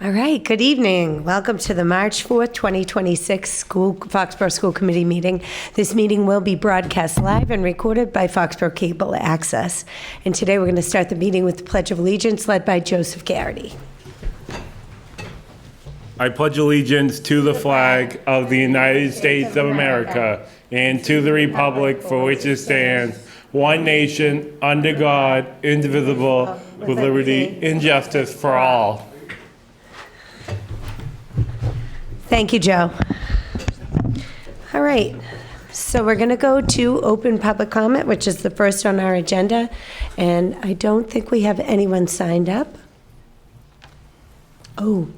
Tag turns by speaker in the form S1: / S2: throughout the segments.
S1: All right, good evening. Welcome to the March 4th, 2026 Foxborough School Committee meeting. This meeting will be broadcast live and recorded by Foxborough Cable Access. And today we're going to start the meeting with the Pledge of Allegiance led by Joseph Garrity.
S2: I pledge allegiance to the flag of the United States of America and to the republic for which it stands, one nation, under God, indivisible, with liberty and justice for all.
S1: Thank you, Joe. All right, so we're going to go to open public comment, which is the first on our agenda, and I don't think we have anyone signed up. Oh,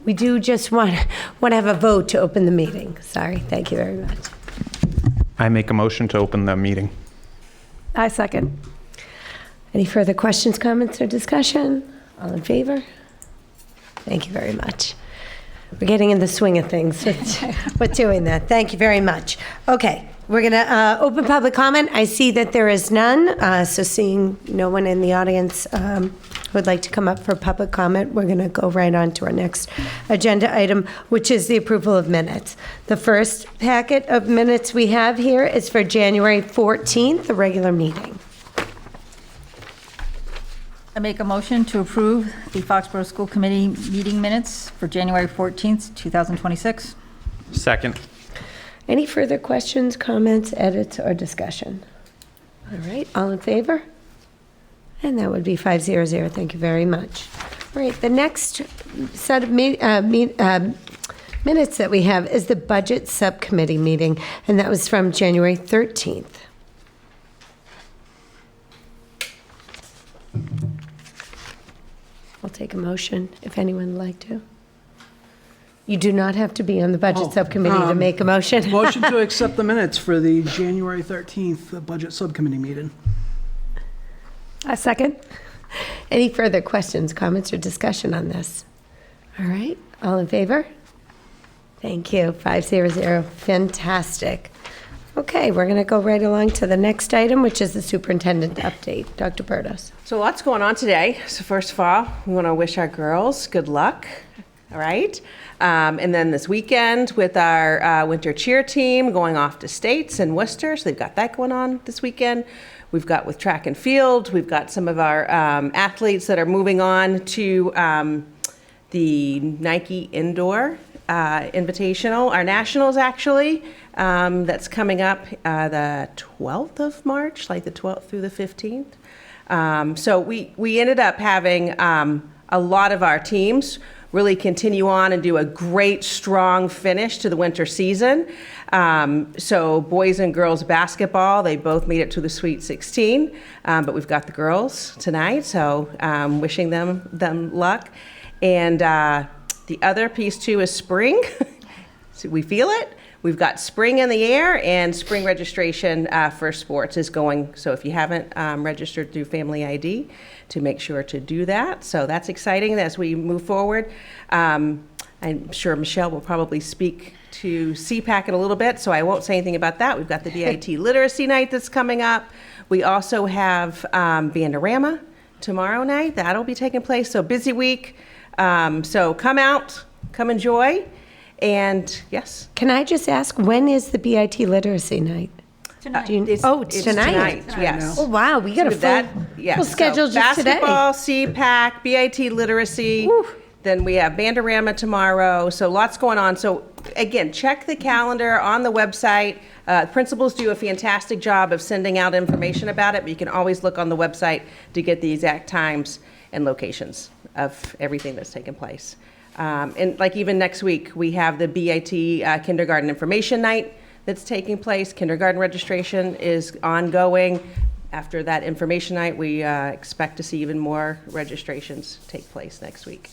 S1: we do just want to have a vote to open the meeting. Sorry, thank you very much.
S3: I make a motion to open the meeting.
S4: I second.
S1: Any further questions, comments, or discussion? All in favor? Thank you very much. We're getting in the swing of things with doing that. Thank you very much. Okay, we're going to open public comment. I see that there is none, so seeing no one in the audience who would like to come up for public comment, we're going to go right on to our next agenda item, which is the approval of minutes. The first packet of minutes we have here is for January 14th, the regular meeting.
S4: I make a motion to approve the Foxborough School Committee meeting minutes for January 14th, 2026.
S3: Second.
S1: Any further questions, comments, edits, or discussion? All right, all in favor? And that would be 500. Thank you very much. All right, the next set of minutes that we have is the Budget Subcommittee meeting, and that was from January 13th. I'll take a motion if anyone would like to. You do not have to be on the Budget Subcommittee to make a motion.
S5: Motion to accept the minutes for the January 13th Budget Subcommittee meeting.
S4: I second.
S1: Any further questions, comments, or discussion on this? All right, all in favor? Thank you, 500. Fantastic. Okay, we're going to go right along to the next item, which is the superintendent update. Dr. Burdos.
S6: So lots going on today. So first of all, we want to wish our girls good luck, all right? And then this weekend with our winter cheer team going off to states in Worcester, so they've got that going on this weekend. We've got with track and field, we've got some of our athletes that are moving on to the Nike Indoor Invitational, our nationals actually, that's coming up the 12th of March, like the 12th through the 15th. So we ended up having a lot of our teams really continue on and do a great, strong finish to the winter season. So boys and girls basketball, they both made it to the Sweet 16, but we've got the girls tonight, so wishing them luck. And the other piece too is spring. So we feel it. We've got spring in the air, and spring registration for sports is going. So if you haven't registered through Family ID, to make sure to do that. So that's exciting as we move forward. I'm sure Michelle will probably speak to CPAC in a little bit, so I won't say anything about that. We've got the DIT Literacy Night that's coming up. We also have Bandorama tomorrow night. That'll be taking place. So busy week. So come out, come enjoy. And yes.
S1: Can I just ask, when is the BIT Literacy Night?
S4: Tonight.
S1: It's tonight?
S6: Yes.
S1: Oh, wow, we got a full schedule
S6: so
S1: just today.
S6: Basketball, CPAC, BIT Literacy.
S1: Woo.
S6: Then we have Bandorama tomorrow. So lots going on. So again, check the calendar on the website. Principals do a fantastic job of sending out information about it, but you can always look on the website to get the exact times and locations of everything that's taken place. And like even next week, we have the BIT Kindergarten Information Night that's taking place. Kindergarten registration is ongoing. After that information night, we expect to see even more registrations take place next week.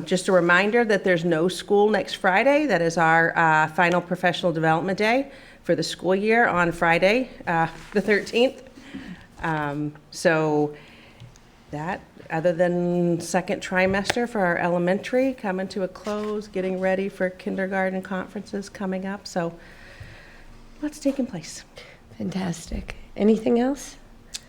S6: Just a reminder that there's no school next Friday. That is our final professional development day for the school year on Friday, the 13th. So that, other than second trimester for our elementary coming to a close, getting ready for kindergarten conferences coming up. So lots taking place.
S1: Fantastic. Anything else?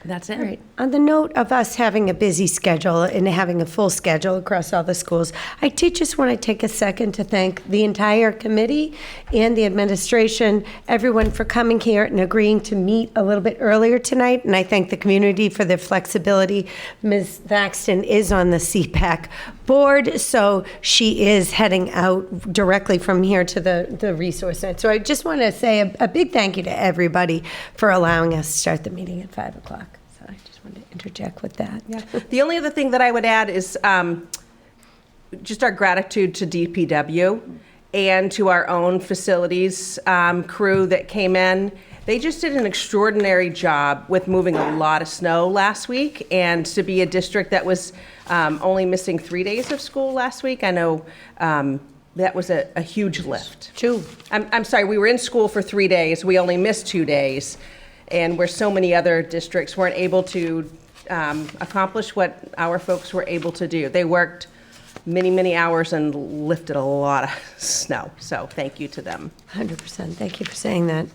S6: That's it.
S1: All right. On the note of us having a busy schedule and having a full schedule across all the schools, I did just want to take a second to thank the entire committee and the administration, everyone for coming here and agreeing to meet a little bit earlier tonight. And I thank the community for their flexibility. Ms. Thaxton is on the CPAC board, so she is heading out directly from here to the resource center. So I just want to say a big thank you to everybody for allowing us to start the meeting at 5 o'clock. So I just wanted to interject with that.
S6: Yeah. The only other thing that I would add is just our gratitude to DPW and to our own facilities crew that came in. They just did an extraordinary job with moving a lot of snow last week, and to be a district that was only missing 3 days of school last week, I know that was a huge lift.
S1: True.
S6: I'm sorry, we were in school for 3 days. We only missed 2 days, and where so many other districts weren't able to accomplish what our folks were able to do. They worked many, many hours and lifted a lot of snow. So thank you to them.
S1: 100%. Thank you for saying that.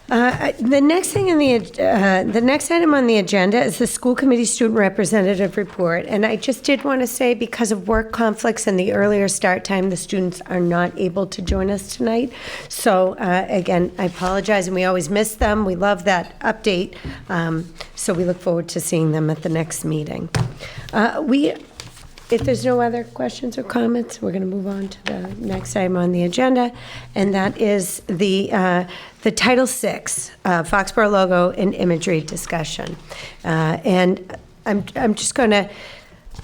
S1: The next thing the next item on the agenda is the school committee student representative report. And I just did want to say, because of work conflicts and the earlier start time, the students are not able to join us tonight. So again, I apologize, and we always miss them. We love that update. So we look forward to seeing them at the next meeting. If there's no other questions or comments, we're going to move on to the next item on the agenda, and that is the Title VI Foxborough logo and imagery discussion. And I'm just going to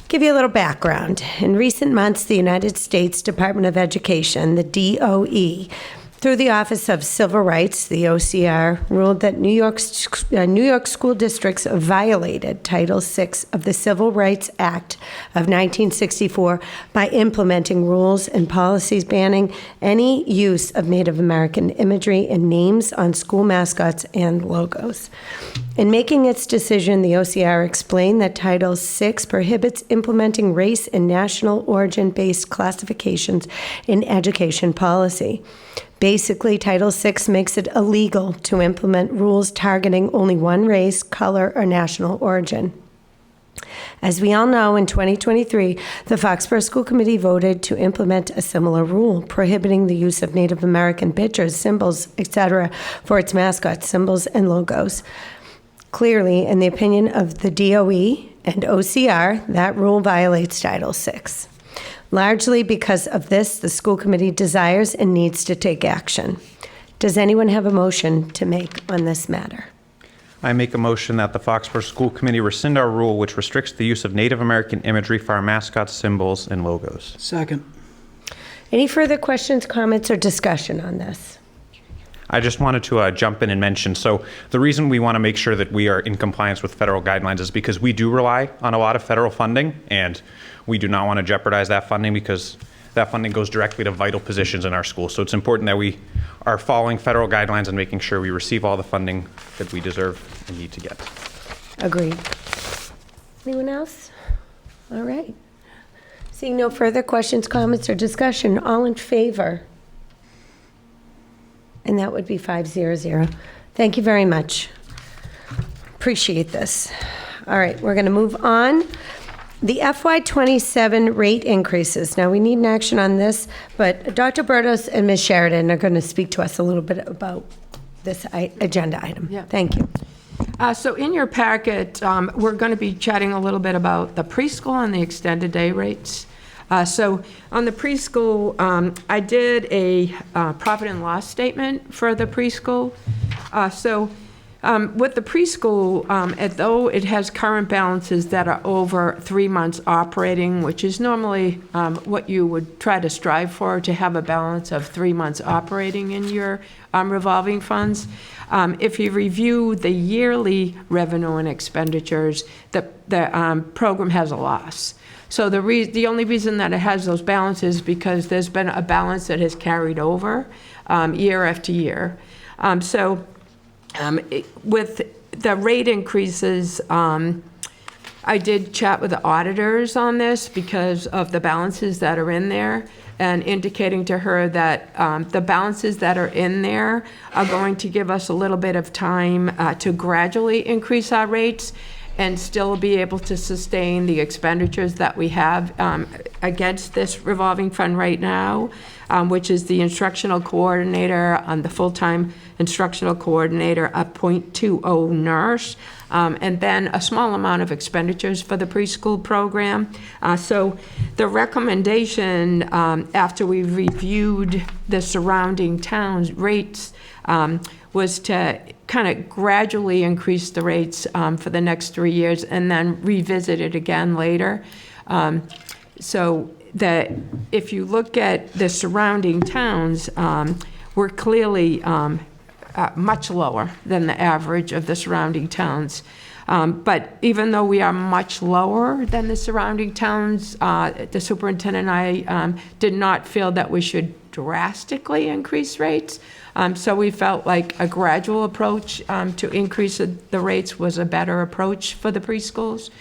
S1: give you a little background. In recent months, the United States Department of Education, the DOE, through the Office of Civil Rights, the OCR, ruled that New York school districts violated Title VI of the Civil Rights Act of 1964 by implementing rules and policies banning any use of Native American imagery and names on school mascots and logos. In making its decision, the OCR explained that Title VI prohibits implementing race and national origin-based classifications in education policy. Basically, Title VI makes it illegal to implement rules targeting only one race, color, or national origin. As we all know, in 2023, the Foxborough School Committee voted to implement a similar rule, prohibiting the use of Native American pictures, symbols, etc., for its mascots, symbols, and logos. Clearly, in the opinion of the DOE and OCR, that rule violates Title VI. Largely because of this, the school committee desires and needs to take action. Does anyone have a motion to make on this matter?
S3: I make a motion that the Foxborough School Committee rescind our rule which restricts the use of Native American imagery for our mascots, symbols, and logos.
S5: Second.
S1: Any further questions, comments, or discussion on this?
S3: I just wanted to jump in and mention, so the reason we want to make sure that we are in compliance with federal guidelines is because we do rely on a lot of federal funding, and we do not want to jeopardize that funding because that funding goes directly to vital positions in our schools. So it's important that we are following federal guidelines and making sure we receive all the funding that we deserve and need to get.
S1: Agreed. Anyone else? All right. Seeing no further questions, comments, or discussion, all in favor? And that would be 500. Thank you very much. Appreciate this. All right, we're going to move on. The FY27 rate increases. Now, we need an action on this, but Dr. Bertos and Ms. Sheridan are going to speak to us a little bit about this agenda item.
S7: Yeah.
S1: Thank you.
S7: So in your packet, we're going to be chatting a little bit about the preschool and the extended day rates. So on the preschool, I did a profit and loss statement for the preschool. With the preschool, though it has current balances that are over 3 months operating, which is normally what you would try to strive for, to have a balance of 3 months operating in your revolving funds. If you review the yearly revenue and expenditures, the program has a loss. So the only reason that it has those balances is because there's been a balance that has carried over year after year. With the rate increases, I did chat with the auditors on this because of the balances that are in there, and indicating to her that the balances that are in there are going to give us a little bit of time to gradually increase our rates and still be able to sustain the expenditures that we have against this revolving fund right now, which is the instructional coordinator, the full-time instructional coordinator, a .20 nurse, and then a small amount of expenditures for the preschool program. So the recommendation, after we reviewed the surrounding towns' rates, was to kind of gradually increase the rates for the next 3 years and then revisit it again later. So that if you look at the surrounding towns, we're clearly much lower than the average of the surrounding towns. But even though we are much lower than the surrounding towns, the superintendent and I did not feel that we should drastically increase rates. So we felt like a gradual approach to increase the rates was a better approach for the preschools.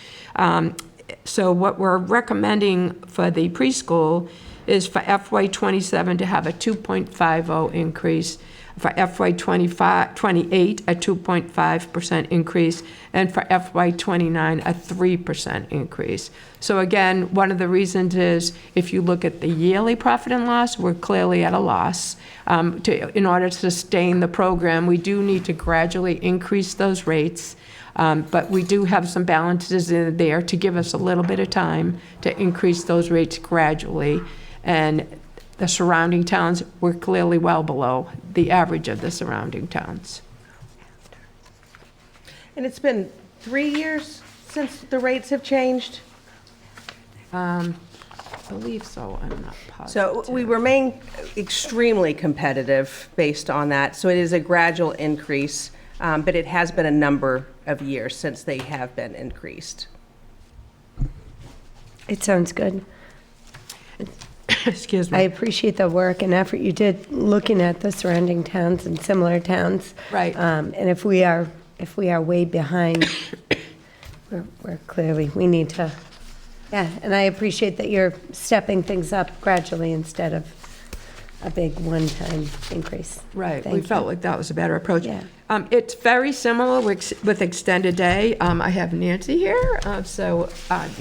S7: So what we're recommending for the preschool is for FY27 to have a 2.50 increase, for FY28 a 2.5% increase, and for FY29 a 3% increase. So again, one of the reasons is if you look at the yearly profit and loss, we're clearly at a loss. In order to sustain the program, we do need to gradually increase those rates. But we do have some balances in there to give us a little bit of time to increase those rates gradually. And the surrounding towns were clearly well below the average of the surrounding towns.
S6: And it's been 3 years since the rates have changed?
S7: I believe so, I'm not positive.
S6: So we remain extremely competitive based on that. So it is a gradual increase, but it has been a number of years since they have been increased.
S1: It sounds good.
S7: Excuse
S1: I
S7: me.
S1: appreciate the work and effort you did looking at the surrounding towns and similar towns.
S7: Right.
S1: And if we are way behind, we're clearly, we need to, yeah, and I appreciate that you're stepping things up gradually instead of a big one-time increase.
S7: Right,
S1: Thank
S7: we
S1: you.
S7: felt like that was a better approach.
S1: Yeah.
S7: It's very similar with Extended Day. I have Nancy here, so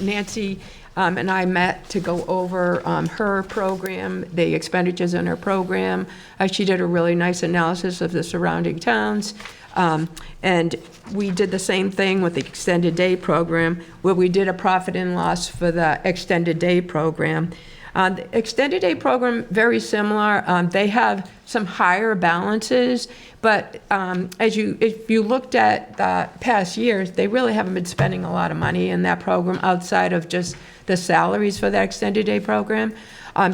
S7: Nancy and I met to go over her program, the expenditures in her program. She did a really nice analysis of the surrounding towns. And we did the same thing with the Extended Day program, where we did a profit and loss for the Extended Day program. The Extended Day program, very similar. They have some higher balances, but if you looked at the past years, they really haven't been spending a lot of money in that program outside of just the salaries for that Extended Day program.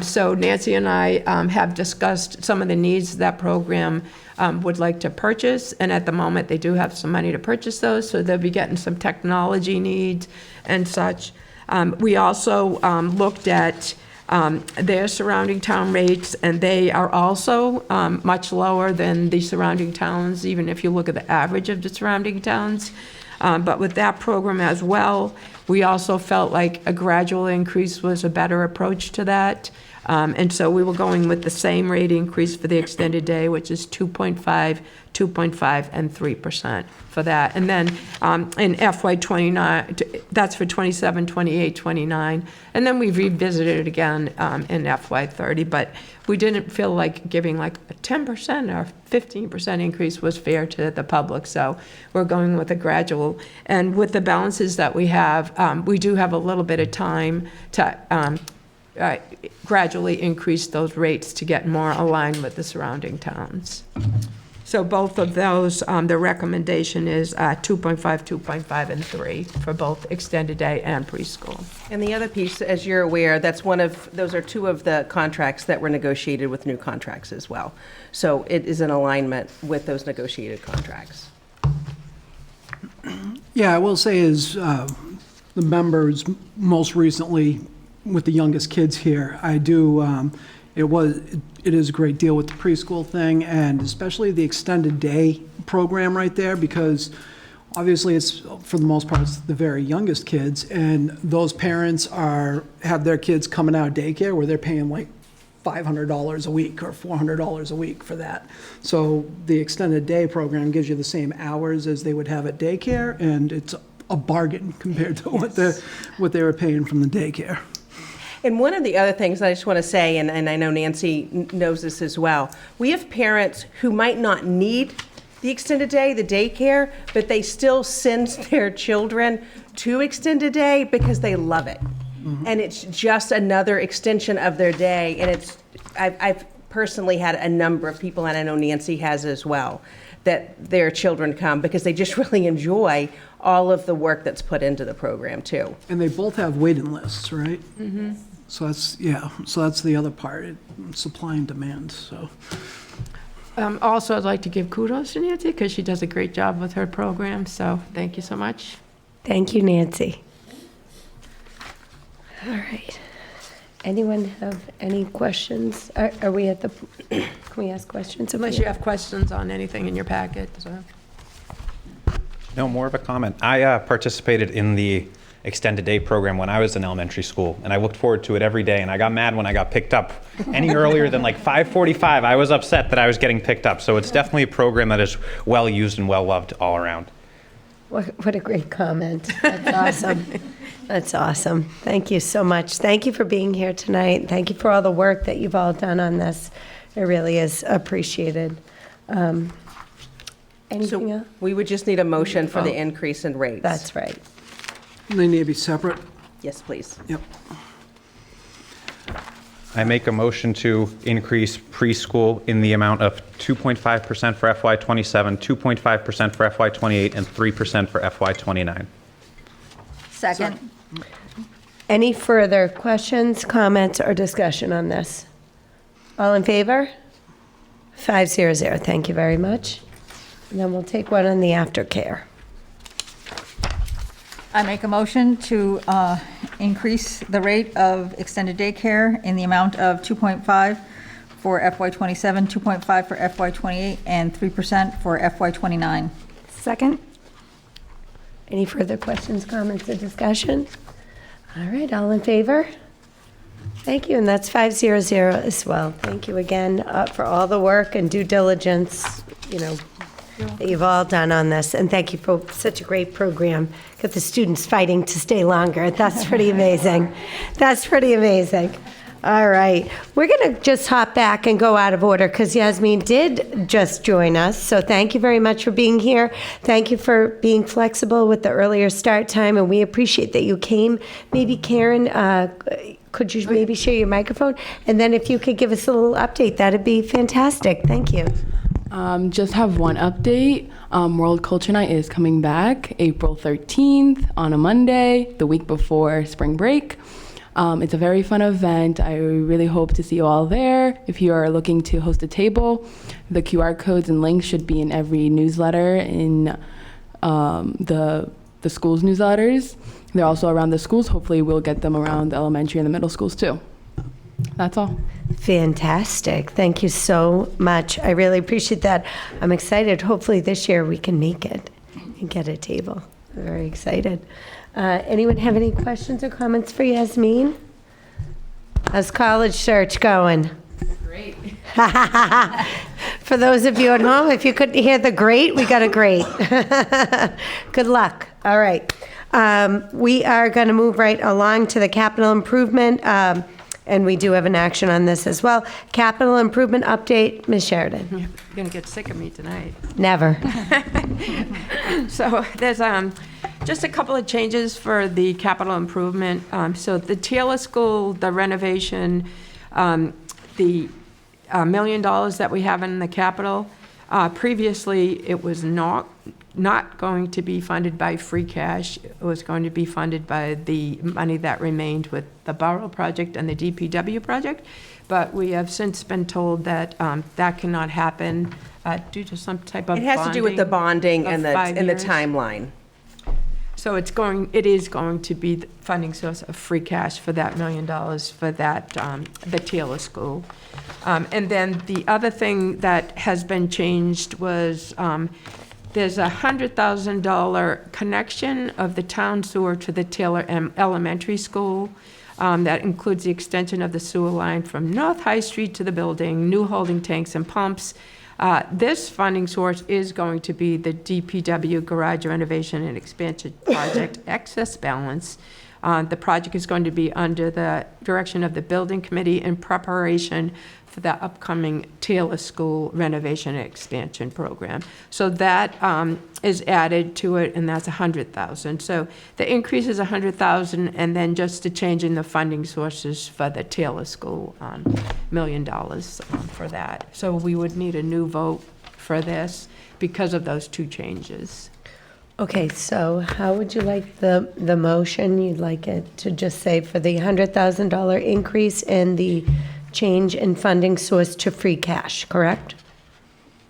S7: So Nancy and I have discussed some of the needs that program would like to purchase, and at the moment they do have some money to purchase those, so they'll be getting some technology needs and such. We also looked at their surrounding town rates, and they are also much lower than the surrounding towns, even if you look at the average of the surrounding towns. But with that program as well, we also felt like a gradual increase was a better approach to that. And so we were going with the same rate increase for the Extended Day, which is 2.5, 2.5, and 3% for that. And then in FY29, that's for 27, 28, 29. And then we revisited it again in FY30. But we didn't feel like giving like a 10% or 15% increase was fair to the public. So we're going with a gradual. And with the balances that we have, we do have a little bit of time to gradually increase those rates to get more aligned with the surrounding towns. So both of those, the recommendation is 2.5, 2.5, and 3 for both Extended Day and preschool.
S6: And the other piece, as you're aware, those are two of the contracts that were negotiated with new contracts as well. So it is in alignment with those negotiated contracts.
S5: Yeah, I will say is the members most recently with the youngest kids here, I do, it is a great deal with the preschool thing, and especially the Extended Day program right there, because Obviously, it's, for the most part, it's the very youngest kids, and those parents have their kids coming out of daycare where they're paying like $500 a week or $400 a week for that. So the extended day program gives you the same hours as they would have at daycare, and it's a bargain compared to what they were paying from the daycare.
S6: And one of the other things I just want to say, and I know Nancy knows this as well, we have parents who might not need the extended day, the daycare, but they still send their children to extended day because they love it. And it's just another extension of their day. And I've personally had a number of people, and I know Nancy has as well, that their children come because they just really enjoy all of the work that's put into the program too.
S5: And they both have waiting lists, right? So that's the other part, supply and demand, so.
S7: Also, I'd like to give kudos to Nancy because she does a great job with her program, so thank you so much.
S1: Thank you, Nancy. All right. Anyone have any questions? Are we at the, can we ask questions?
S7: Unless you have questions on anything in your packet, so.
S3: No, more of a comment. I participated in the extended day program when I was in elementary school, and I looked forward to it every day, and I got mad when I got picked up any earlier than like 5:45. I was upset that I was getting picked up, so it's definitely a program that is well used and well loved all around.
S1: What a great comment. That's awesome. That's awesome. Thank you so much. Thank you for being here tonight. Thank you for all the work that you've all done on this. It really is appreciated. Anything else?
S6: We would just need a motion for the increase in rates.
S1: That's right.
S5: They need to be separate?
S6: Yes, please.
S5: Yep.
S3: I make a motion to increase preschool in the amount of 2.5% for FY27, 2.5% for FY28, and 3% for FY29.
S4: Second.
S1: Any further questions, comments, or discussion on this? All in favor? 500. Thank you very much. And then we'll take one on the aftercare.
S4: I make a motion to increase the rate of extended daycare in the amount of 2.5 for FY27, 2.5 for FY28, and 3% for FY29.
S8: Second?
S1: Any further questions, comments, or discussion? All right, all in favor? Thank you, and that's 500 as well. Thank you again for all the work and due diligence, that you've all done on this, and thank you for such a great program. Got the students fighting to stay longer. That's pretty amazing. That's pretty amazing. All right, we're going to just hop back and go out of order because Yasmin did just join us. So thank you very much for being here. Thank you for being flexible with the earlier start time, and we appreciate that you came. Maybe Karen, could you maybe share your microphone? And then if you could give us a little update, that'd be fantastic. Thank you.
S9: Just have one update. World Culture Night is coming back April 13th on a Monday, the week before spring break. It's a very fun event. I really hope to see you all there. If you are looking to host a table, the QR codes and links should be in every newsletter in the school's newsletters. They're also around the schools. Hopefully we'll get them around the elementary and the middle schools too. That's all.
S1: Fantastic. Thank you so much. I really appreciate that. I'm excited. Hopefully this year we can make it and get a table. Very excited. Anyone have any questions or comments for Yasmin? How's college search going?
S9: Great.
S1: For those of you at home, if you couldn't hear the great, we got a great. Good luck. All right. We are going to move right along to the capital improvement. And we do have an action on this as well. Capital improvement update, Ms. Sheridan.
S7: You're going to get sick of me tonight.
S1: Never.
S7: So there's just a couple of changes for the capital improvement. So the Taylor School, the renovation, the $1 million that we have in the capital, previously it was not going to be funded by free cash. It was going to be funded by the money that remained with the borough project and the DPW project. But we have since been told that that cannot happen due to some type of bonding.
S6: It has to do with the bonding and the timeline.
S7: So it is going to be the funding source of free cash for that $1 million for that, the Taylor School. And then the other thing that has been changed was There's a $100,000 connection of the town sewer to the Taylor Elementary School. That includes the extension of the sewer line from North High Street to the building, new holding tanks and pumps. This funding source is going to be the DPW Garage Renovation and Expansion Project excess balance. The project is going to be under the direction of the Building Committee in preparation for the upcoming Taylor School renovation and expansion program. So that is added to it, and that's $100,000. So the increase is $100,000, and then just the change in the funding sources for the Taylor School, $1 million for that. So we would need a new vote for this because of those two changes.
S1: Okay, so how would you like the motion? You'd like it to just say for the $100,000 increase and the change in funding source to free cash, correct?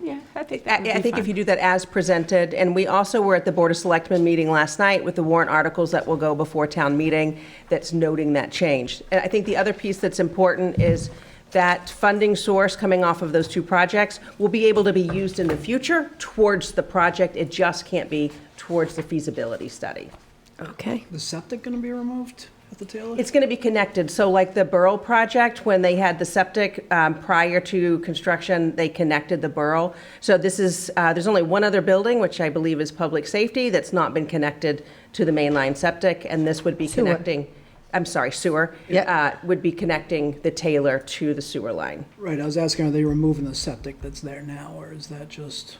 S7: Yeah, I think
S6: I think if you do that as presented, and we also were at the Board of Selectmen meeting last night with the warrant articles that will go before town meeting that's noting that change. And I think the other piece that's important is that funding source coming off of those two projects will be able to be used in the future towards the project. It just can't be towards the feasibility study.
S1: Okay.
S5: The septic going to be removed at the Taylor?
S6: It's going to be connected. So like the Borough project, when they had the septic prior to construction, they connected the Borough. So this is, there's only one other building, which I believe is public safety, that's not been connected to the mainline septic, and this would be
S1: Sewer.
S6: connecting, I'm sorry, sewer,
S1: Yeah.
S6: would be connecting the Taylor to the sewer line.
S5: Right, I was asking, are they removing the septic that's there now, or is that just,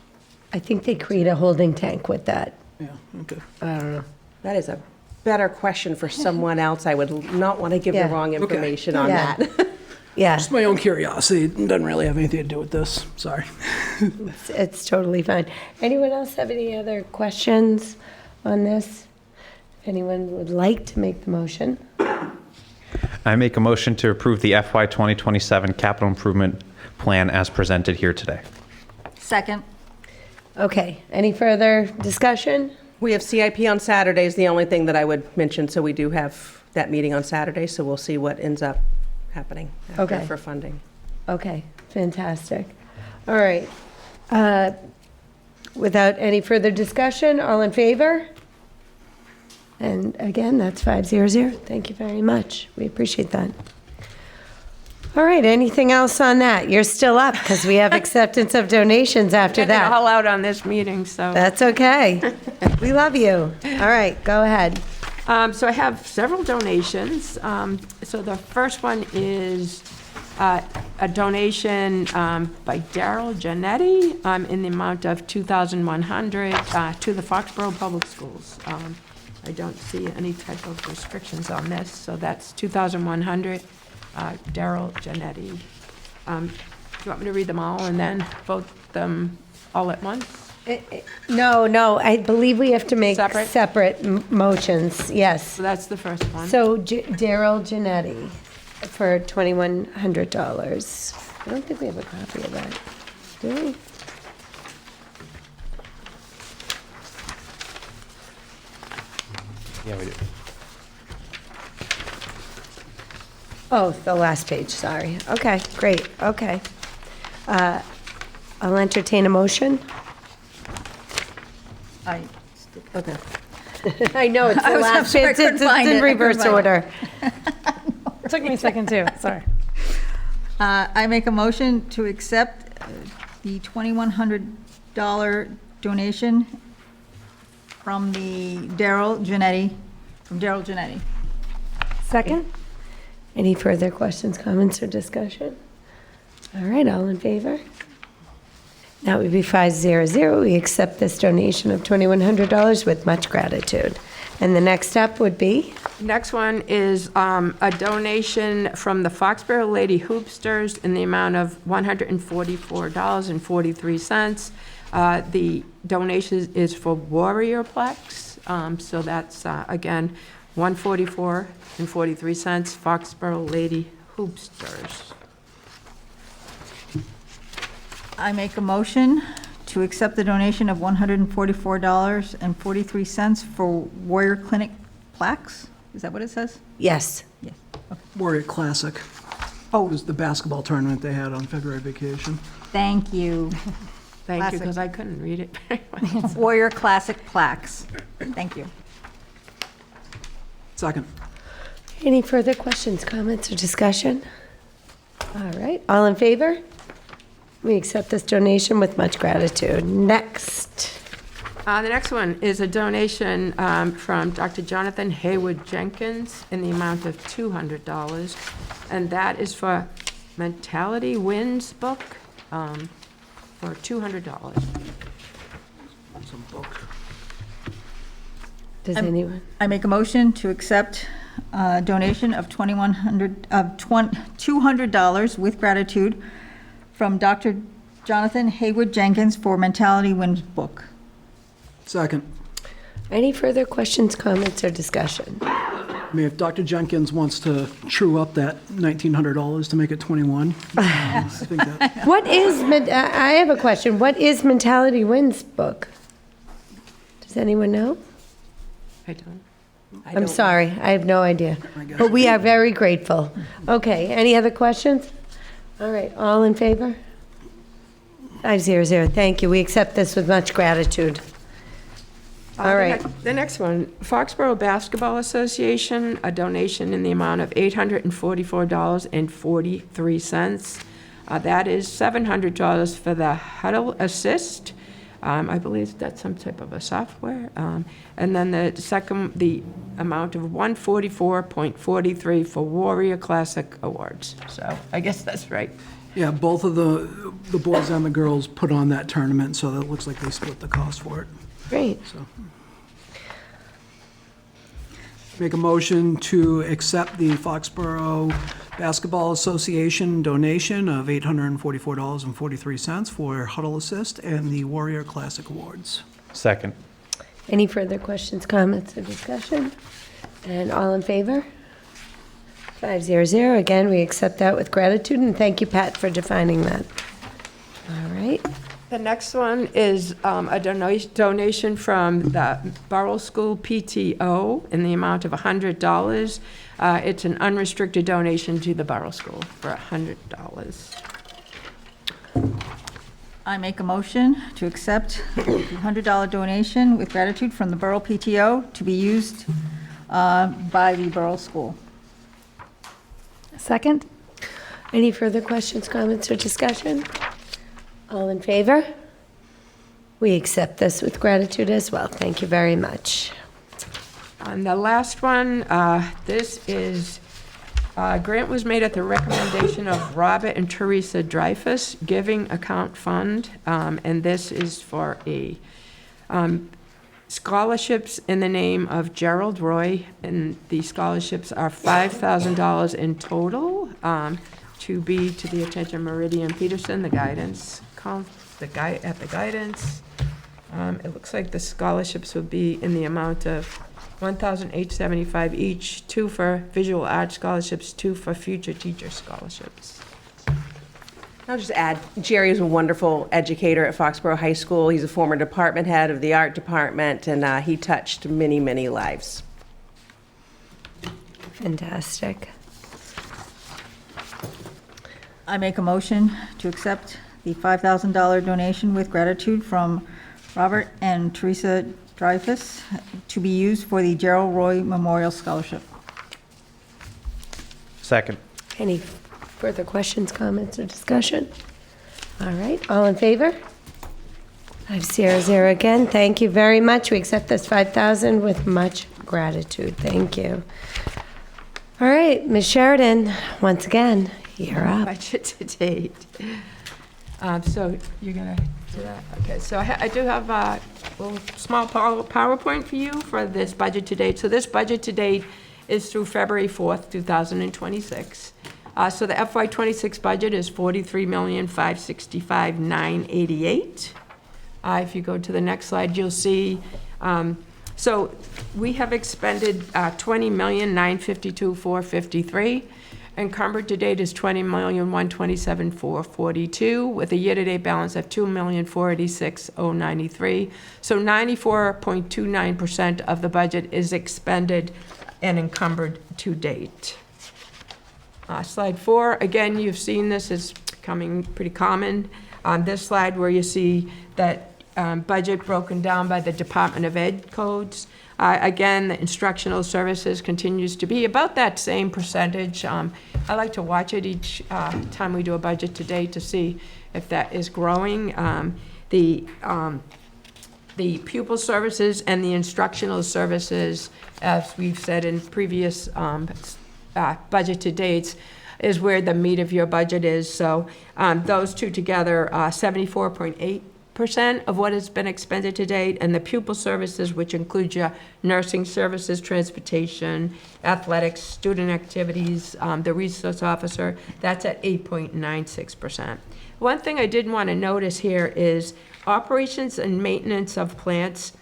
S1: I think they create a holding tank with that.
S5: yeah, okay.
S1: I don't know.
S6: That is a better question for someone else. I would not want to give the
S1: Yeah.
S6: wrong
S5: Okay.
S6: information on
S1: Yeah.
S6: that.
S1: Yeah,
S5: Just my own curiosity, it doesn't really have anything to do with this, sorry.
S1: it's totally fine. Anyone else have any other questions on this? Anyone would like to make the motion?
S3: I make a motion to approve the FY 2027 capital improvement plan as presented here today.
S4: Second.
S1: Okay, any further discussion?
S6: We have CIP on Saturday is the only thing that I would mention, so we do have that meeting on Saturday, so we'll see what ends up happening after
S1: Okay.
S6: for funding.
S1: Okay, fantastic. All right. Without any further discussion, all in favor? And again, that's 500. Thank you very much. We appreciate that. All right, anything else on that? You're still up because we have acceptance of donations after
S7: Get it
S1: that.
S7: all out on this meeting, so.
S1: That's okay. We love you. All right, go ahead.
S7: So I have several donations. So the first one is a donation by Daryl Janetti in the amount of $2,100 to the Foxborough Public Schools. I don't see any type of restrictions on this, so that's $2,100. Daryl Janetti. Do you want me to read them all and then vote them all at once?
S1: No, I believe we have to make
S7: Separate?
S1: separate motions, yes.
S7: So that's the first one.
S1: So Daryl Janetti for $2,100. I don't think we have a copy of that, do we?
S3: Yeah, we do.
S1: Oh, the last page, sorry. Okay, great, okay. I'll entertain a motion.
S6: Okay.
S1: I know, it's
S4: I
S1: the
S4: was- I'm
S1: last
S4: sorry, I
S1: page,
S4: couldn't
S1: it's
S4: find
S1: in
S4: it. I couldn't
S1: reverse
S4: find it.
S1: order.
S8: It took me a second too, sorry.
S4: I make a motion to accept the $2,100 donation from Daryl Janetti.
S1: Second? Any further questions, comments, or discussion? All right, all in favor? That would be 500. We accept this donation of $2,100 with much gratitude. And the next step would be?
S7: Next one is a donation from the Foxborough Lady Hoopsters in the amount of $144.43. The donation is for Warriorplex, so that's, again, $144.43, Foxborough Lady Hoopsters.
S4: I make a motion to accept the donation of $144.43 for Warrior Clinic plaques. Is that what it says?
S1: Yes.
S4: Yes.
S5: Warrior Classic. It was the basketball tournament they had on February vacation.
S4: Thank you.
S7: Thank you,
S4: Classic.
S7: because I couldn't read it very well.
S4: Warrior Classic plaques. Thank you.
S5: Second.
S1: Any further questions, comments, or discussion? All right, all in favor? We accept this donation with much gratitude. Next.
S7: The next one is a donation from Dr. Jonathan Haywood Jenkins in the amount of $200, and that is for Mentality Wins book for $200.
S1: Does anyone?
S4: I make a motion to accept a donation of $200 with gratitude from Dr. Jonathan Haywood Jenkins for Mentality Wins book.
S5: Second.
S1: Any further questions, comments, or discussion?
S5: I mean, if Dr. Jenkins wants to true up that $1,900 to make it 21, I think that,
S1: What is, I have a question. What is Mentality Wins book? Does anyone know?
S7: I don't.
S1: I'm sorry, I have no idea. But we are very grateful. Okay, any other questions? All right, all in favor? 500, thank you. We accept this with much gratitude. All right.
S7: The next one, Foxborough Basketball Association, a donation in the amount of $844.43. That is $700 for the Huddle Assist. I believe that's some type of a software. And then the amount of $144.43 for Warrior Classic Awards. So I guess that's right.
S5: yeah, both of the boys and the girls put on that tournament, so that looks like they split the cost for it.
S1: Great.
S5: So, make a motion to accept the Foxborough Basketball Association donation of $844.43 for Huddle Assist and the Warrior Classic Awards.
S3: Second.
S1: Any further questions, comments, or discussion? And all in favor? 500. Again, we accept that with gratitude, and thank you, Pat, for defining that. All right.
S7: The next one is a donation from the Borough School PTO in the amount of $100. It's an unrestricted donation to the Borough School for $100.
S4: I make a motion to accept the $100 donation with gratitude from the Borough PTO to be used by the Borough School.
S8: Second?
S1: Any further questions, comments, or discussion? All in favor? We accept this with gratitude as well. Thank you very much.
S7: And the last one, this is, grant was made at the recommendation of Robert and Teresa Dreyfus Giving Account Fund, and this is for a scholarships in the name of Gerald Roy, and the scholarships are $5,000 in total, to be to the attention of Meridian Peterson, the guidance, at the guidance. It looks like the scholarships would be in the amount of $1,875 each, 2 for visual arts scholarships, 2 for future teacher scholarships.
S6: I'll just add, Jerry is a wonderful educator at Foxborough High School. He's a former department head of the art department, and he touched many, many lives.
S1: Fantastic.
S4: I make a motion to accept the $5,000 donation with gratitude from Robert and Teresa Dreyfus to be used for the Gerald Roy Memorial Scholarship.
S3: Second.
S1: Any further questions, comments, or discussion? All right, all in favor? 500 again. Thank you very much. We accept this $5,000 with much gratitude. Thank you. All right, Ms. Sheridan, once again, you're up.
S7: Budget to date. So you're gonna do that? Okay, so I do have a little small PowerPoint for you for this budget to date. So this budget to date is through February 4th, 2026. So the FY26 budget is $43,565,988. If you go to the next slide, you'll see, so we have expended $20,952,453. Encumbered to date is $20,127,442, with a year-to-date balance of $2,486,093. So 94.29% of the budget is expended and encumbered to date. Slide 4, again, you've seen this, is becoming pretty common. on this slide where you see that budget broken down by the Department of Ed codes. Again, the instructional services continues to be about that same percentage. I like to watch it each time we do a budget to date to see if that is growing. The pupil services and the instructional services, as we've said in previous budget to dates, is where the meat of your budget is. So those two together, 74.8% of what has been expended to date, and the pupil services, which includes your nursing services, transportation, athletics, student activities, the resource officer, that's at 8.96%. One thing I did want to notice here is operations and maintenance of plants.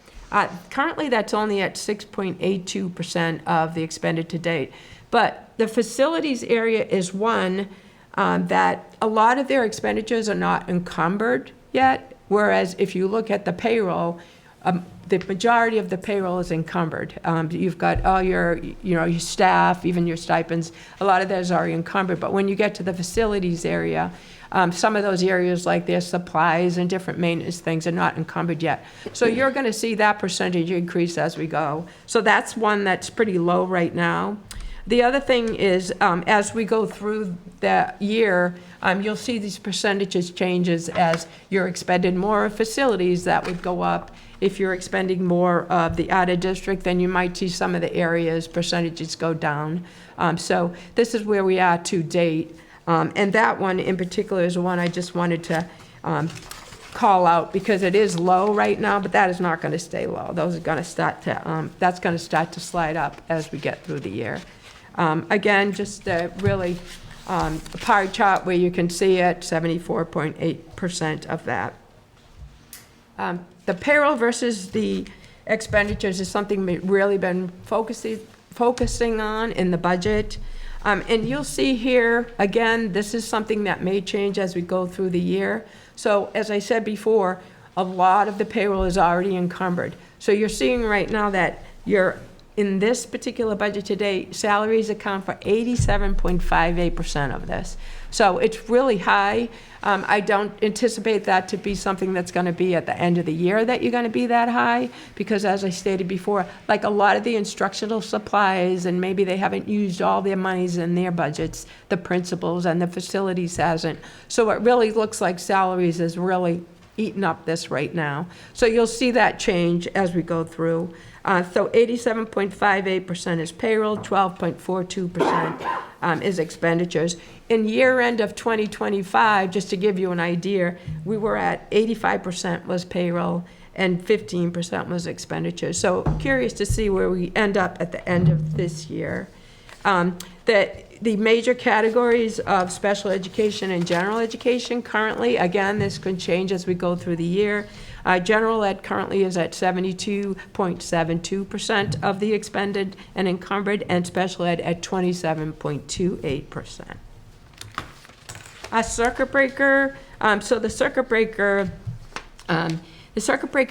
S7: Currently, that's only at 6.82% of the expended to date. But the facilities area is one that a lot of their expenditures are not encumbered yet, whereas if you look at the payroll, the majority of the payroll is encumbered. You've got all your staff, even your stipends, a lot of those are encumbered. But when you get to the facilities area, some of those areas like their supplies and different maintenance things are not encumbered yet. So you're going to see that percentage increase as we go. So that's one that's pretty low right now. The other thing is, as we go through the year, you'll see these percentages changes as you're expending more of facilities, that would go up. If you're expending more of the out of district, then you might see some of the areas percentages go down. So this is where we are to date. And that one in particular is the one I just wanted to call out because it is low right now, but that is not going to stay low. Those are going to start to, that's going to start to slide up as we get through the year. Again, just really a pie chart where you can see it, 74.8% of that. The payroll versus the expenditures is something we've really been focusing on in the budget. And you'll see here, again, this is something that may change as we go through the year. So as I said before, a lot of the payroll is already encumbered. So you're seeing right now that in this particular budget today, salaries account for 87.58% of this. So it's really high. I don't anticipate that to be something that's going to be at the end of the year that you're going to be that high, because as I stated before, like a lot of the instructional supplies, and maybe they haven't used all their monies in their budgets, the principals and the facilities hasn't. So it really looks like salaries is really eating up this right now. So you'll see that change as we go through. So 87.58% is payroll, 12.42% is expenditures. In year end of 2025, just to give you an idea, we were at 85% was payroll and 15% was expenditures. So curious to see where we end up at the end of this year. The major categories of special education and general education currently, again, this could change as we go through the year. General ed currently is at 72.72% of the expended and encumbered, and special ed at 27.28%. Circuit breaker, so the circuit breaker,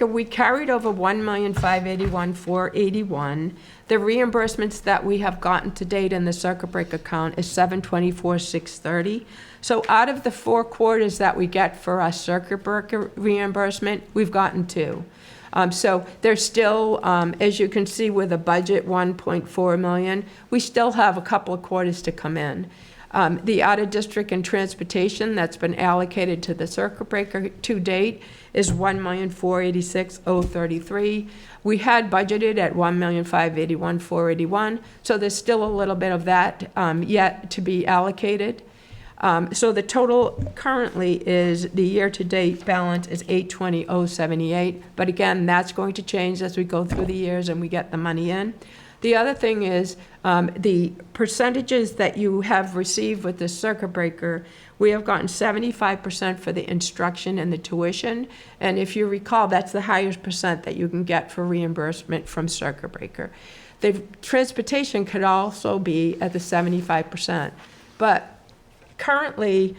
S7: we carried over $1,581,481. The reimbursements that we have gotten to date in the circuit breaker account is $724,630. So out of the 4 quarters that we get for our circuit breaker reimbursement, we've gotten 2. So there's still, as you can see with a budget, $1.4 million, we still have a couple of quarters to come in. The out-of-district and transportation that's been allocated to the circuit breaker to date is $1,486,033. We had budgeted at $1,581,481, so there's still a little bit of that yet to be allocated. So the total currently is, the year-to-date balance is $820,078, but again, that's going to change as we go through the years and we get the money in. The other thing is the percentages that you have received with the circuit breaker. We have gotten 75% for the instruction and the tuition. And if you recall, that's the highest percent that you can get for reimbursement from circuit breaker. The transportation could also be at the 75%. But currently,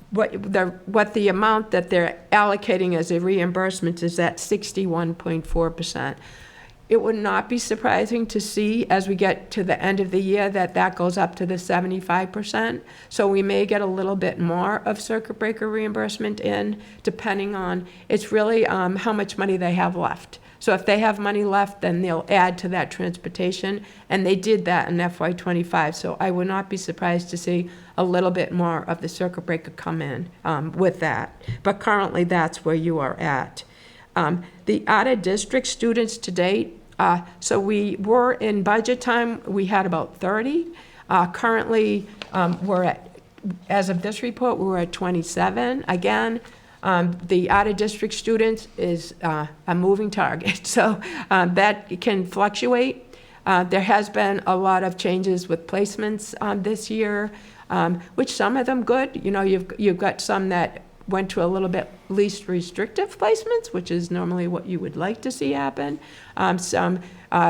S7: what the amount that they're allocating as a reimbursement is at 61.4%. It would not be surprising to see, as we get to the end of the year, that that goes up to the 75%. So we may get a little bit more of circuit breaker reimbursement in, depending on, it's really how much money they have left. So if they have money left, then they'll add to that transportation, and they did that in FY25. So I would not be surprised to see a little bit more of the circuit breaker come in with that. But currently, that's where you are at. The out-of-district students to date, so we were in budget time, we had about 30. Currently, we're at, as of this report, we're at 27. Again, the out-of-district students is a moving target, so that can fluctuate. There has been a lot of changes with placements this year, which some of them good. You know, you've got some that went to a little bit least restrictive placements, which is normally what you would like to see happen. Some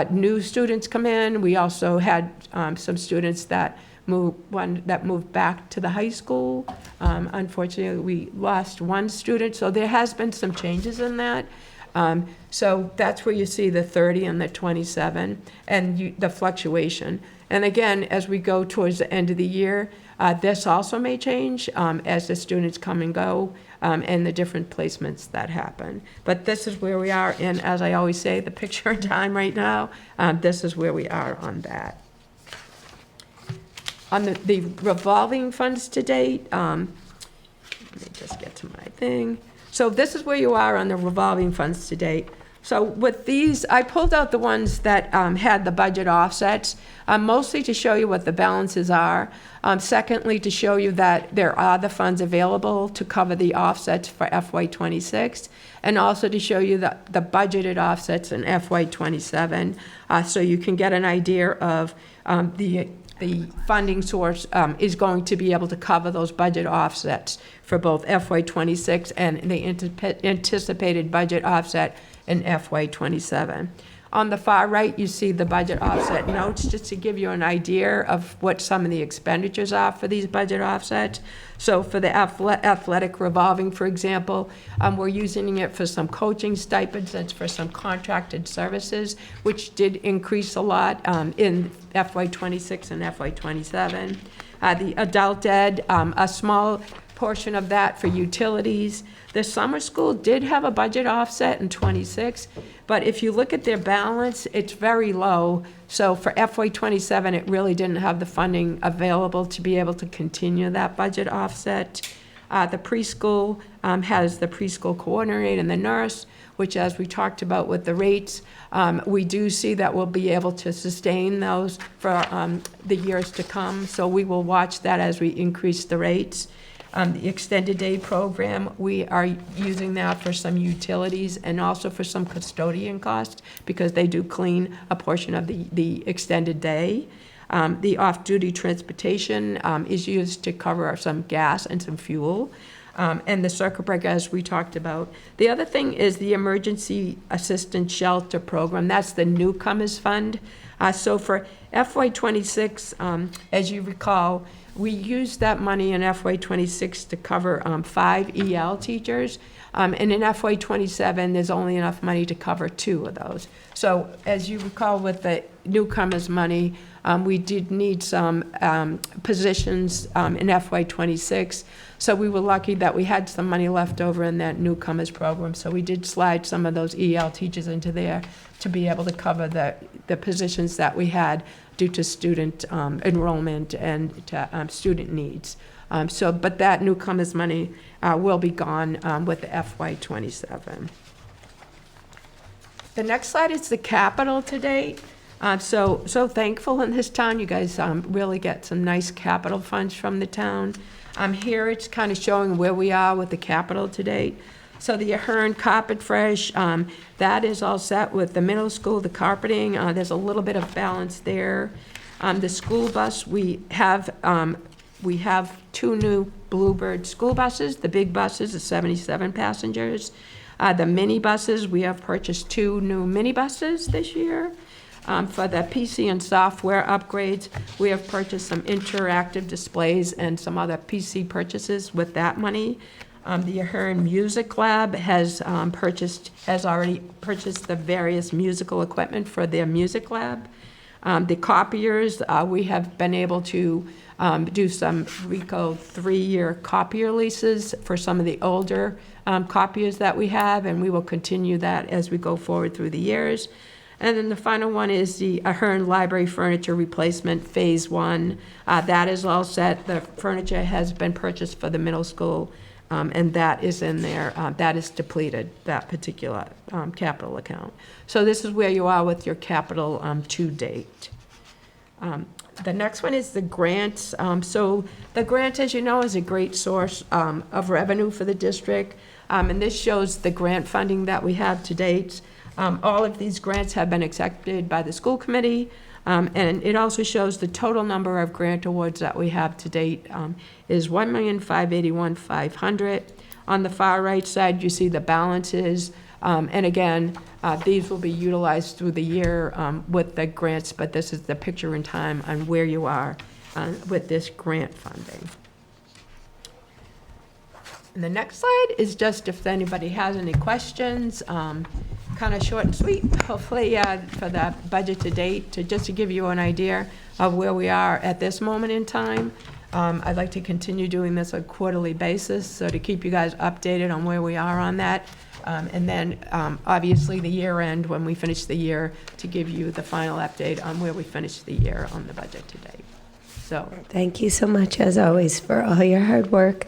S7: new students come in. We also had some students that moved back to the high school. Unfortunately, we lost one student, so there has been some changes in that. So that's where you see the 30 and the 27 and the fluctuation. And again, as we go towards the end of the year, this also may change as the students come and go and the different placements that happen. But this is where we are, and as I always say, the picture in time right now, this is where we are on that. On the revolving funds to date, let me just get to my thing. So this is where you are on the revolving funds to date. So with these, I pulled out the ones that had the budget offsets, mostly to show you what the balances are. Secondly, to show you that there are the funds available to cover the offsets for FY26, and also to show you the budgeted offsets in FY27, so you can get an idea of the funding source is going to be able to cover those budget offsets for both FY26 and the anticipated budget offset in FY27. On the far right, you see the budget offset notes, just to give you an idea of what some of the expenditures are for these budget offsets. So for the athletic revolving, for example, we're using it for some coaching stipends and for some contracted services, which did increase a lot in FY26 and FY27. The adult ed, a small portion of that for utilities. The summer school did have a budget offset in 26, but if you look at their balance, it's very low. So for FY27, it really didn't have the funding available to be able to continue that budget offset. The preschool has the preschool coordinator and the nurse, which, as we talked about with the rates, we do see that we'll be able to sustain those for the years to come. So we will watch that as we increase the rates. The extended day program, we are using that for some utilities and also for some custodian costs, because they do clean a portion of the extended day. The off-duty transportation is used to cover some gas and some fuel. And the circuit breaker, as we talked about. The other thing is the emergency assistance shelter program. That's the newcomers fund. So for FY26, as you recall, we used that money in FY26 to cover 5 EL teachers. And in FY27, there's only enough money to cover 2 of those. So as you recall, with the newcomers money, we did need some positions in FY26. So we were lucky that we had some money left over in that newcomers program. So we did slide some of those EL teachers into there to be able to cover the positions that we had due to student enrollment and to student needs. But that newcomers money will be gone with the FY27. The next slide is the capital to date. So thankful in this town. You guys really get some nice capital funds from the town. Here it's kind of showing where we are with the capital to date. So the Ahern Carpet Fresh, that is all set with the middle school, the carpeting. There's a little bit of balance there. The school bus, we have 2 new Bluebird school buses. The big buses are 77 passengers. The mini buses, we have purchased 2 new mini buses this year. For the PC and software upgrades, we have purchased some interactive displays and some other PC purchases with that money. The Ahern Music Lab has already purchased the various musical equipment for their music lab. The copiers, we have been able to do some RICO 3-year copier leases for some of the older copiers that we have, and we will continue that as we go forward through the years. And then the final one is the Ahern Library Furniture Replacement Phase 1. That is all set. The furniture has been purchased for the middle school, and that is in there. That is depleted, that particular capital account. So this is where you are with your capital to date. The next one is the grants. So the grant, as you know, is a great source of revenue for the district. And this shows the grant funding that we have to date. All of these grants have been accepted by the school committee. And it also shows the total number of grant awards that we have to date is $1,581,500. On the far right side, you see the balances. And again, these will be utilized through the year with the grants, but this is the picture in time on where you are with this grant funding. And the next slide is just if anybody has any questions, kind of short and sweet, hopefully for the budget to date, just to give you an idea of where we are at this moment in time. I'd like to continue doing this on a quarterly basis, so to keep you guys updated on where we are on that. And then, obviously, the year end, when we finish the year, to give you the final update on where we finished the year on the budget to date. So,
S1: Thank you so much, as always, for all your hard work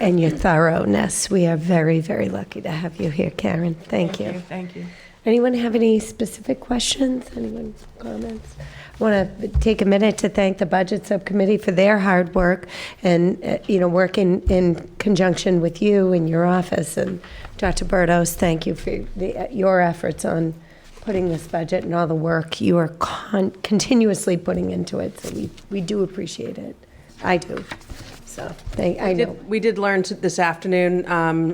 S1: and your thoroughness. We are very, very lucky to have you here, Karen. Thank you.
S7: Thank you.
S1: Anyone have any specific questions? Anyone comments? I want to take a minute to thank the Budget Subcommittee for their hard work and, working in conjunction with you and your office. And Dr. Bertos, thank you for your efforts on putting this budget and all the work you are continuously putting into it. So we do appreciate it. I do. So I know.
S6: We did learn this afternoon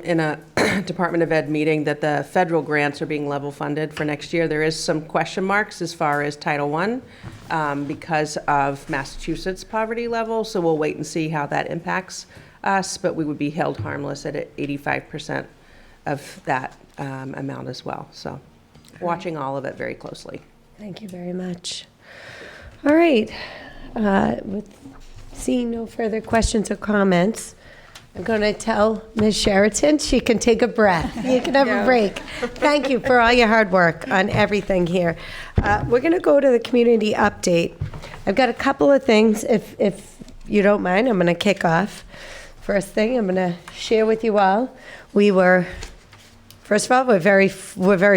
S6: in a Department of Ed meeting that the federal grants are being level funded for next year. There is some question marks as far as Title I because of Massachusetts poverty level. So we'll wait and see how that impacts us, but we would be held harmless at 85% of that amount as well. So watching all of it very closely.
S1: Thank you very much. All right. With seeing no further questions or comments, I'm going to tell Ms. Sheraton she can take a breath. You can have a break. Thank you for all your hard work on everything here. We're going to go to the community update. I've got a couple of things. If you don't mind, I'm going to kick off. First thing I'm going to share with you all. First of all, we're very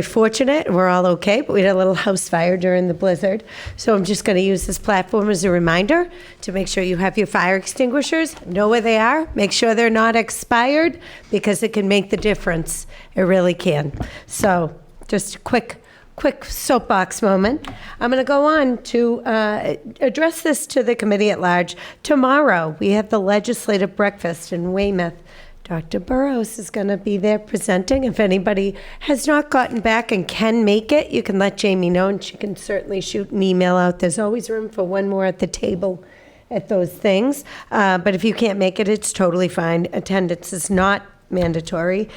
S1: fortunate. We're all okay, but we had a little house fire during the blizzard. So I'm just going to use this platform as a reminder to make sure you have your fire extinguishers, know where they are, make sure they're not expired, because it can make the difference. It really can. So just a quick soapbox moment. I'm going to go on to address this to the committee at large. Tomorrow, we have the legislative breakfast in Weymouth. Dr. Burrows is going to be there presenting. If anybody has not gotten back and can make it, you can let Jamie know, and she can certainly shoot an email out. There's always room for one more at the table at those things. But if you can't make it, it's totally fine. Attendance is not mandatory.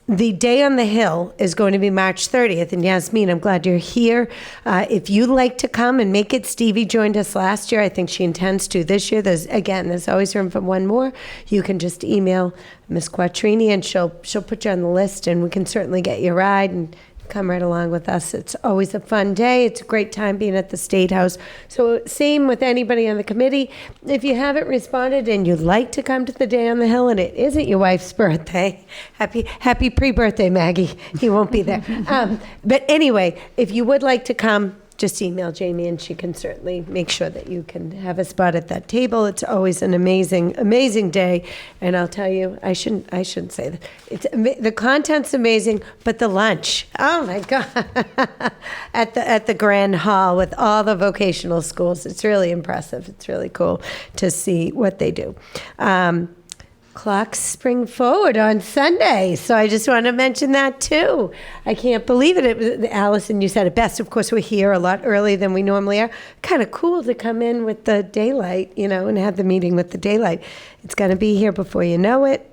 S1: The Day on the Hill is going to be March 30th. And Yasmin, I'm glad you're here. If you'd like to come and make it, Stevie joined us last year. I think she intends to this year. There's always room for one more. You can just email Ms. Quattrini and she'll put you on the list, and we can certainly get you a ride and come right along with us. It's always a fun day. It's a great time being at the State House. So same with anybody on the committee. If you haven't responded and you'd like to come to the Day on the Hill and it isn't your wife's birthday, happy pre-birthday, Maggie. He won't be there. But anyway, if you would like to come, just email Jamie and she can certainly make sure that you can have a spot at that table. It's always an amazing, amazing day. And I'll tell you, I shouldn't say that. The content's amazing, but the lunch, oh my God, at the Grand Hall with all the vocational schools, it's really impressive. It's really cool to see what they do. Clocks spring forward on Sunday, so I just want to mention that too. I can't believe it. It was, Allison, you said it best. Of course, we're here a lot earlier than we normally are. Kind of cool to come in with the daylight, and have the meeting with the daylight. It's going to be here before you know it.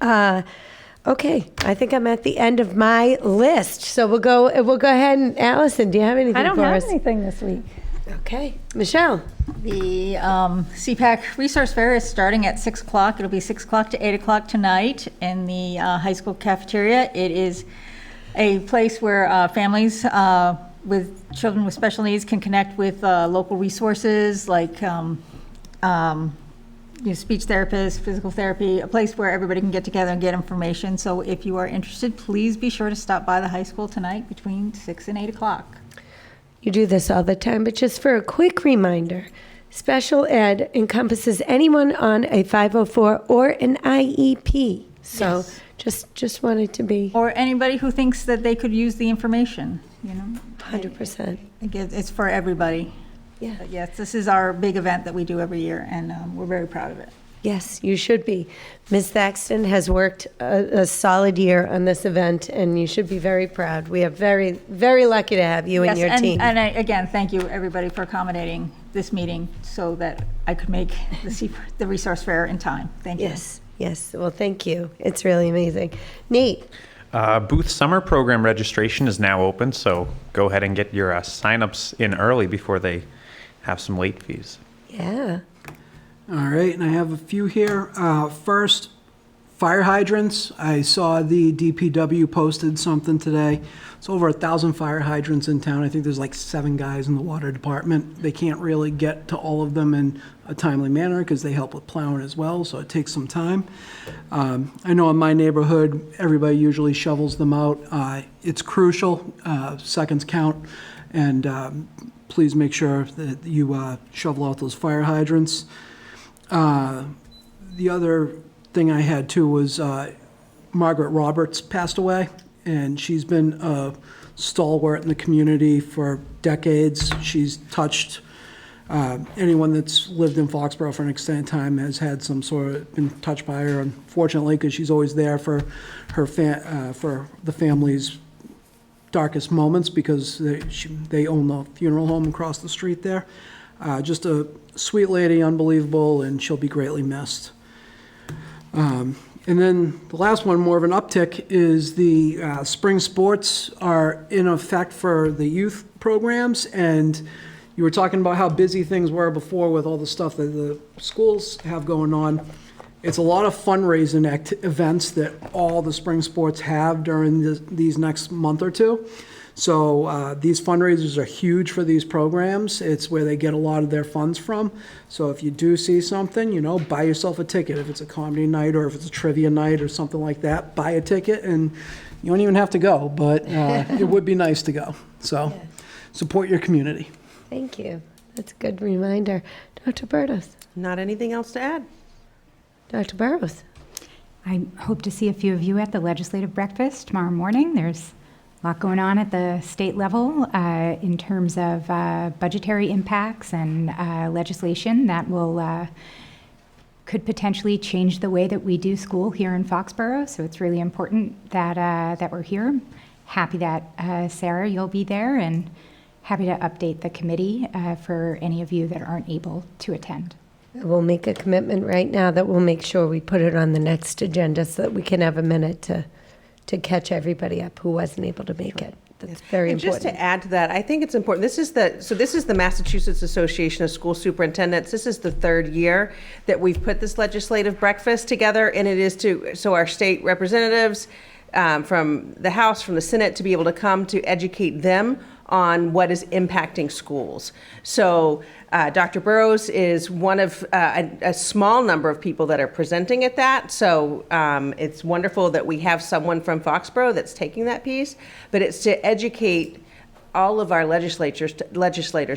S1: Okay, I think I'm at the end of my list. So we'll go ahead and Allison, do you have anything
S8: I don't
S1: for
S8: have
S1: us?
S8: anything this week.
S1: Okay, Michelle.
S4: The CPAC Resource Fair is starting at 6 o'clock. It'll be 6 o'clock to 8 o'clock tonight in the high school cafeteria. It is a place where families with children with special needs can connect with local resources like speech therapists, physical therapy, a place where everybody can get together and get information. So if you are interested, please be sure to stop by the high school tonight between 6 and 8 o'clock.
S1: You do this all the time, but just for a quick reminder, special ed encompasses anyone on a 504 or an IEP. So
S4: Yes.
S1: just wanted to be
S4: Or anybody who thinks that they could use the information,
S1: 100%.
S4: Again, it's for everybody.
S1: Yeah.
S4: But yes, this is our big event that we do every year, and we're very proud of it.
S1: Yes, you should be. Ms. Thaxton has worked a solid year on this event, and you should be very proud. We are very, very lucky to have you and your
S4: Yes,
S1: team.
S4: and again, thank you, everybody, for accommodating this meeting so that I could make the resource fair in time. Thank you.
S1: Yes. Well, thank you. It's really amazing. Nate,
S3: Booth Summer Program registration is now open, so go ahead and get your signups in early before they have some late fees.
S1: yeah.
S5: All right, and I have a few here. First, fire hydrants. I saw the DPW posted something today. It's over 1,000 fire hydrants in town. I think there's like 7 guys in the water department. They can't really get to all of them in a timely manner because they help with plowing as well, so it takes some time. I know in my neighborhood, everybody usually shovels them out. It's crucial, seconds count, and please make sure that you shovel out those fire hydrants. The other thing I had too was Margaret Roberts passed away, and she's been a stalwart in the community for decades. She's touched anyone that's lived in Foxborough for an extended time has had some sort of been touched by her, unfortunately, because she's always there for her for the family's darkest moments because they own the funeral home across the street there. Just a sweet lady, unbelievable, and she'll be greatly missed. And then the last one, more of an uptick, is the spring sports are in effect for the youth programs. And you were talking about how busy things were before with all the stuff that the schools have going on. It's a lot of fundraising events that all the spring sports have during these next month or two. So these fundraisers are huge for these programs. It's where they get a lot of their funds from. So if you do see something, buy yourself a ticket. If it's a comedy night or if it's a trivia night or something like that, buy a ticket, and you don't even have to go, but it would be nice to go. So support your community.
S1: Thank you. That's a good reminder. Dr. Burdos.
S6: Not anything else to add?
S1: Dr. Burrows.
S10: I hope to see a few of you at the legislative breakfast tomorrow morning. There's a lot going on at the state level in terms of budgetary impacts and legislation that will could potentially change the way that we do school here in Foxborough. So it's really important that that we're here. Happy that Sarah, you'll be there, and happy to update the committee for any of you that aren't able to attend.
S1: We'll make a commitment right now that we'll make sure we put it on the next agenda so that we can have a minute to catch everybody up who wasn't able to make it. That's very
S6: And
S1: important.
S6: just to add to that, I think it's important. This is the Massachusetts Association of School Superintendents. This is the 3rd year that we've put this legislative breakfast together, and it is so our state representatives from the House, from the Senate, to be able to come to educate them on what is impacting schools. So Dr. Burrows is one of a small number of people that are presenting at that. So it's wonderful that we have someone from Foxboro that's taking that piece, but it's to educate all of our legislators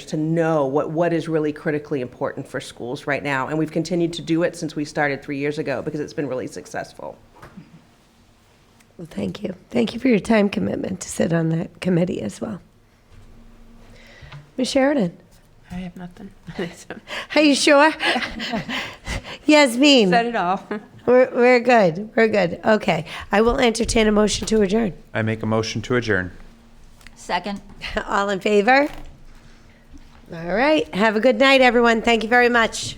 S6: to know what is really critically important for schools right now. And we've continued to do it since we started 3 years ago because it's been really successful.
S1: Well, thank you. Thank you for your time commitment to sit on that committee as well. Ms. Sheridan,
S7: I have nothing.
S1: are you sure? Yasmin,
S7: Said it all.
S1: we're good. We're good. Okay. I will entertain a motion to adjourn.
S3: I make a motion to adjourn.
S4: Second.
S1: All in favor? All right. Have a good night, everyone. Thank you very much.